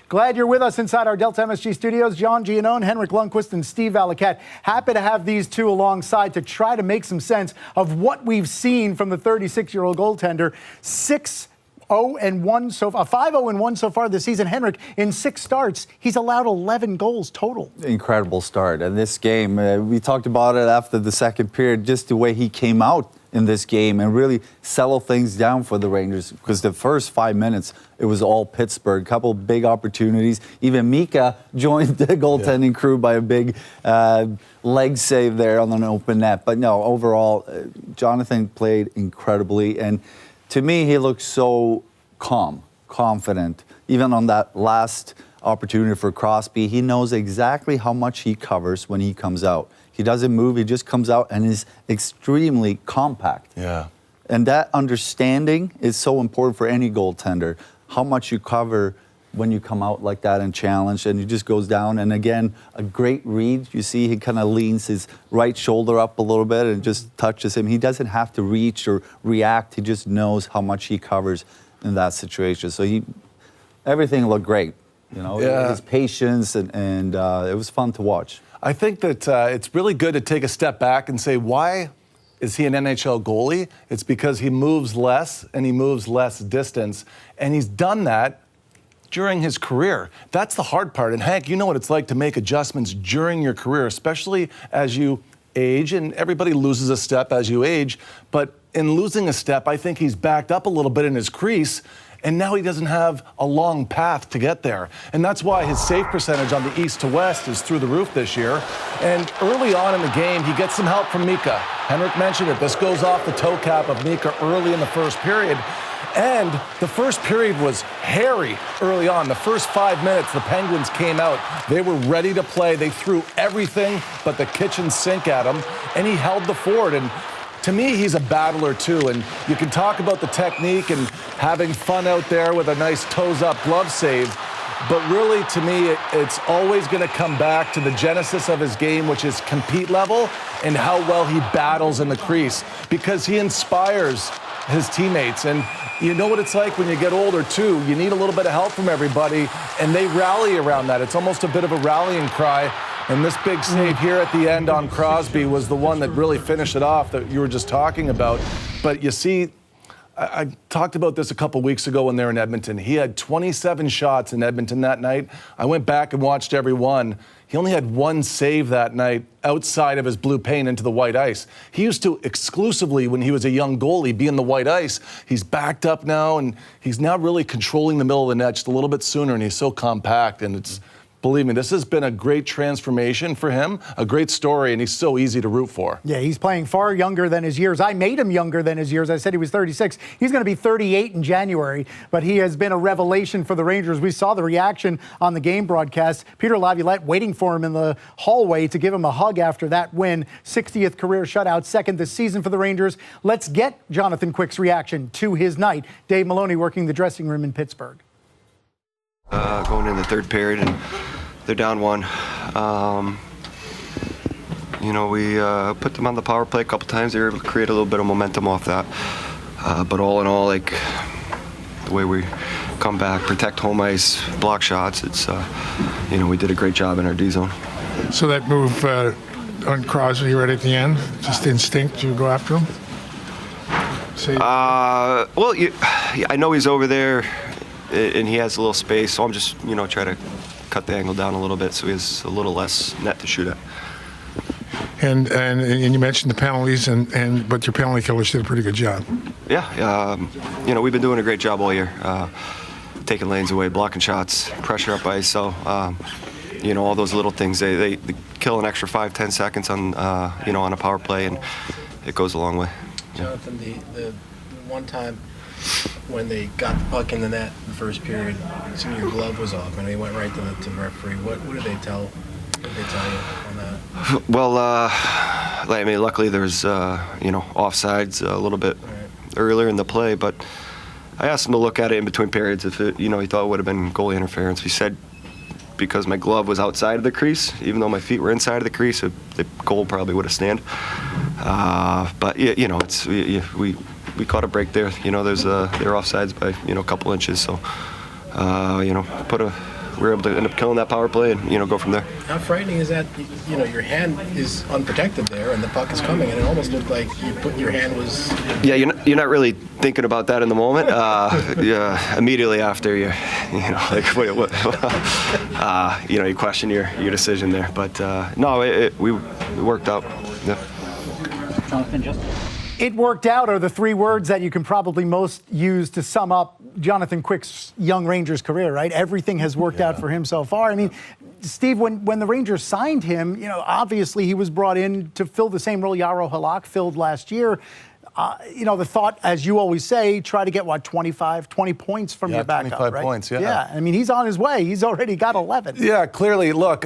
Glad you're with us inside our Delta MSG studios. John Giannone, Henrik Lundqvist, and Steve Valiquette. Happy to have these two alongside to try to make some sense of what we've seen from the 36-year-old goaltender. 5-0-1 so far this season. Henrik, in 6 starts, he's allowed 11 goals total. Incredible start. And this game, we talked about it after the second period, just the way he came out in this game and really settle things down for the Rangers, because the first 5 minutes, it was all Pittsburgh. Couple big opportunities. Even Mika joined the goaltending crew by a big leg save there on an open net. But no, overall, Jonathan played incredibly. And to me, he looked so calm, confident. Even on that last opportunity for Crosby, he knows exactly how much he covers when he comes out. He doesn't move, he just comes out and is extremely compact. Yeah. And that understanding is so important for any goaltender. How much you cover when you come out like that and challenge, and he just goes down. And again, a great read. You see he kind of leans his right shoulder up a little bit and just touches him. He doesn't have to reach or react. He just knows how much he covers in that situation. So everything looked great. You know, his patience, and it was fun to watch. I think that it's really good to take a step back and say, why is he an NHL goalie? It's because he moves less and he moves less distance. And he's done that during his career. That's the hard part. And Hank, you know what it's like to make adjustments during your career, especially as you age, and everybody loses a step as you age. But in losing a step, I think he's backed up a little bit in his crease, and now he doesn't have a long path to get there. And that's why his save percentage on the east to west is through the roof this year. And early on in the game, he gets some help from Mika. Henrik mentioned it. This goes off the toe cap of Mika early in the first period. And the first period was hairy early on. The first 5 minutes, the Penguins came out. They were ready to play. They threw everything but the kitchen sink at him, and he held the fort. And to me, he's a battler, too. And you can talk about the technique and having fun out there with a nice toes-up glove save. But really, to me, it's always going to come back to the genesis of his game, which is compete level and how well he battles in the crease, because he inspires his teammates. And you know what it's like when you get older, too. You need a little bit of help from everybody, and they rally around that. It's almost a bit of a rallying cry. And this big save here at the end on Crosby was the one that really finished it off that you were just talking about. But you see, I talked about this a couple weeks ago when they were in Edmonton. He had 27 shots in Edmonton that night. I went back and watched every one. He only had 1 save that night outside of his blue paint into the white ice. He used to exclusively, when he was a young goalie, be in the white ice. He's backed up now, and he's now really controlling the middle of the net just a little bit sooner, and he's so compact, and it's... Believe me, this has been a great transformation for him, a great story, and he's so easy to root for. Yeah, he's playing far younger than his years. I made him younger than his years. I said he was 36. He's going to be 38 in January, but he has been a revelation for the Rangers. We saw the reaction on the game broadcast. Peter Laviolette waiting for him in the hallway to give him a hug after that win. 60th career shutout, second this season for the Rangers. Let's get Jonathan Quick's reaction to his night. Dave Maloney working the dressing room in Pittsburgh. Going in the third period, and they're down 1. You know, we put them on the power play a couple times. They were able to create a little bit of momentum off that. But all in all, like, the way we come back, protect home ice, block shots, it's, you know, we did a great job in our D zone. So that move on Crosby right at the end, just instinct, you go after him? Well, I know he's over there, and he has a little space, so I'm just, you know, trying to cut the angle down a little bit so he has a little less net to shoot at. And you mentioned the penalties, but your penalty killers did a pretty good job. Yeah, you know, we've been doing a great job all year, taking lanes away, blocking shots, pressure up ice. So, you know, all those little things, they kill an extra 5-10 seconds on, you know, on a power play, and it goes a long way. Jonathan, the one time when they got the puck in the net in the first period, some of your glove was off, and they went right to the referee. What did they tell you on that? Well, I mean, luckily there's, you know, offsides a little bit earlier in the play, but I asked him to look at it in between periods if it, you know, he thought it would have been goalie interference. He said because my glove was outside of the crease, even though my feet were inside of the crease, the goal probably would have stand. But yeah, you know, it's we caught a break there. You know, they're offsides by, you know, a couple inches, so you know, put a we were able to end up killing that power play and, go from there. How frightening is that? Your hand is unprotected there, and the puck is coming, and it almost looked like your hand was. Yeah, you're not really thinking about that in the moment. Yeah, immediately after you question your decision there. But no, we worked out. Yeah. Jonathan, just. It worked out are the three words that you can probably most use to sum up Jonathan Quick's young Rangers career, right? Everything has worked out for him so far. I mean, Steve, when the Rangers signed him, obviously he was brought in to fill the same role Jaro Halak filled last year. The thought, as you always say, try to get, 20 points from your backup, 25 right? points, yeah. Yeah, I mean, he's on his way. He's already got 11. Yeah, clearly, look,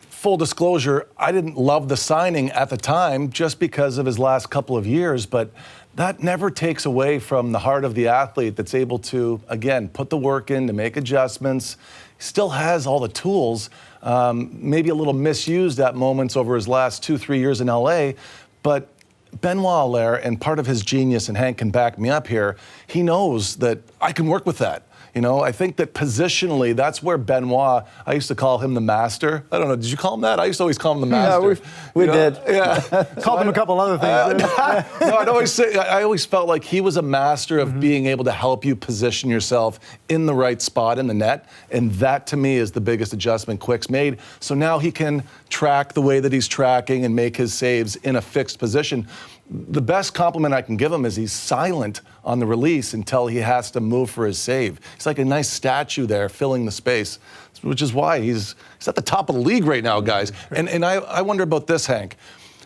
full disclosure, I didn't love the signing at the time just because of his last couple of years, but that never takes away from the heart of the athlete that's able to, again, put the work in to make adjustments. He still has all the tools, maybe a little misused at moments over his last 2-3 years in LA, but Benoit Allaire, and part of his genius, and Hank can back me up here, he knows that I can work with that. I think that positionally, that's where Benoit, I used to call him the master. I don't know, did you call him that? I used to always call him the master. Yeah, we did. Yeah. Called him a couple other things. No, I always felt like he was a master of being able to help you position yourself in the right spot in the net. And that, to me, is the biggest adjustment Quick's made. So now he can track the way that he's tracking and make his saves in a fixed position. The best compliment I can give him is he's silent on the release until he has to move for his save. He's like a nice statue there filling the space, which is why he's at the top of the league right now, guys. And I wonder about this, Hank.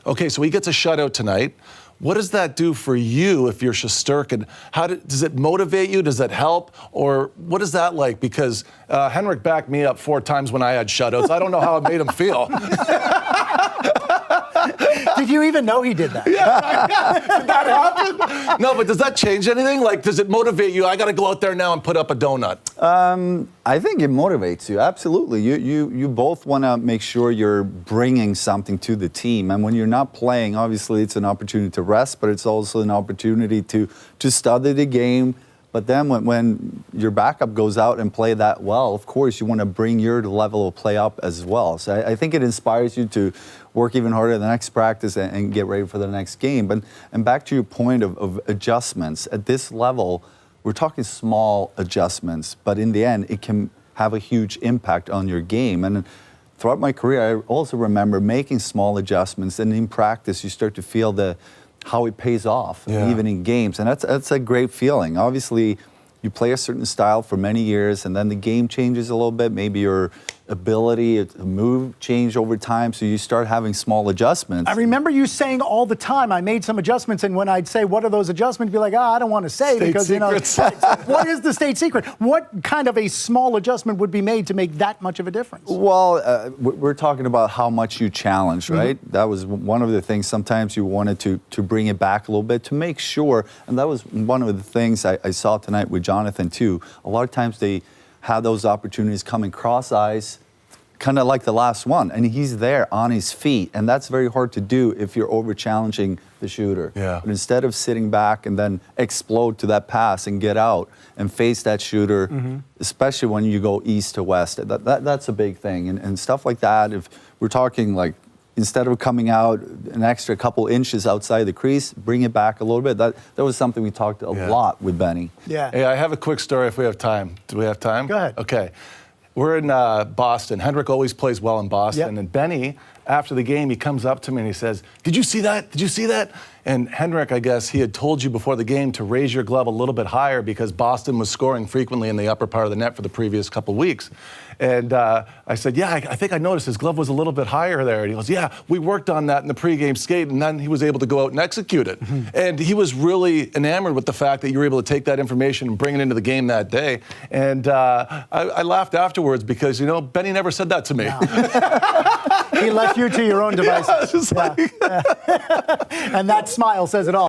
Okay, so he gets a shutout tonight. What does that do for you if you're Shesterkin? Does it motivate you? Does it help? Or what is that like? Because Henrik backed me up 4 times when I had shutouts. I don't know how it made him feel. Did you even know he did that? Yeah. Did that happen? No, but does that change anything? Like, does it motivate you? I got to go out there now and put up a donut. I think it motivates you, absolutely. You both want to make sure you're bringing something to the team. And when you're not playing, obviously it's an opportunity to rest, but it's also an opportunity to study the game. But then when your backup goes out and play that well, of course, you want to bring your level of play up as well. So I think it inspires you to work even harder the next practice and get ready for the next game. And back to your point of adjustments, at this level, we're talking small adjustments, but in the end, it can have a huge impact on your game. And throughout my career, I also remember making small adjustments, and in practice, you start to feel how it pays off, even in games. And that's a great feeling. Obviously, you play a certain style for many years, and then the game changes a little bit. Maybe your ability to move change over time, so you start having small adjustments. I remember you saying all the time, I made some adjustments, and when I'd say, what are those adjustments? You'd be like, I don't want to say, state because, secrets. What is the state secret? What kind of a small adjustment would be made to make that much of a difference? Well, we're talking about how much you challenge, right? That was one of the things sometimes you wanted to bring it back a little bit to make sure, and that was one of the things I saw tonight with Jonathan too. A lot of times they had those opportunities coming cross eyes, kind of like the last one, and he's there on his feet, and that's very hard to do if you're over challenging the shooter. Yeah. But instead of sitting back and then explode to that pass and get out and face that shooter, especially when you go east to west, that's a big thing, and stuff like that. If we're talking like, instead of coming out an extra couple inches outside the crease, bring it back a little bit. That was something we talked a lot with Benny. Yeah. Hey, I have a quick story if we have time. Do we have time? Go ahead. Okay. We're in Boston. Henrik always plays well in Boston. Yep. And Benny, after the game, he comes up to me and he says, "Did you see that? Did you see that?" And Henrik, I guess, he had told you before the game to raise your glove a little bit higher because Boston was scoring frequently in the upper part of the net for the previous couple weeks. And I said, "Yeah, I think I noticed his glove was a little bit higher there." And he goes, "Yeah, we worked on that in the pregame skate," and then he was able to go out and execute it. And he was really enamored with the fact that you were able to take that information and bring it into the game that day. And I laughed afterwards because, Benny never said that to me. He left you to your own devices. Yeah, And that smile says it all.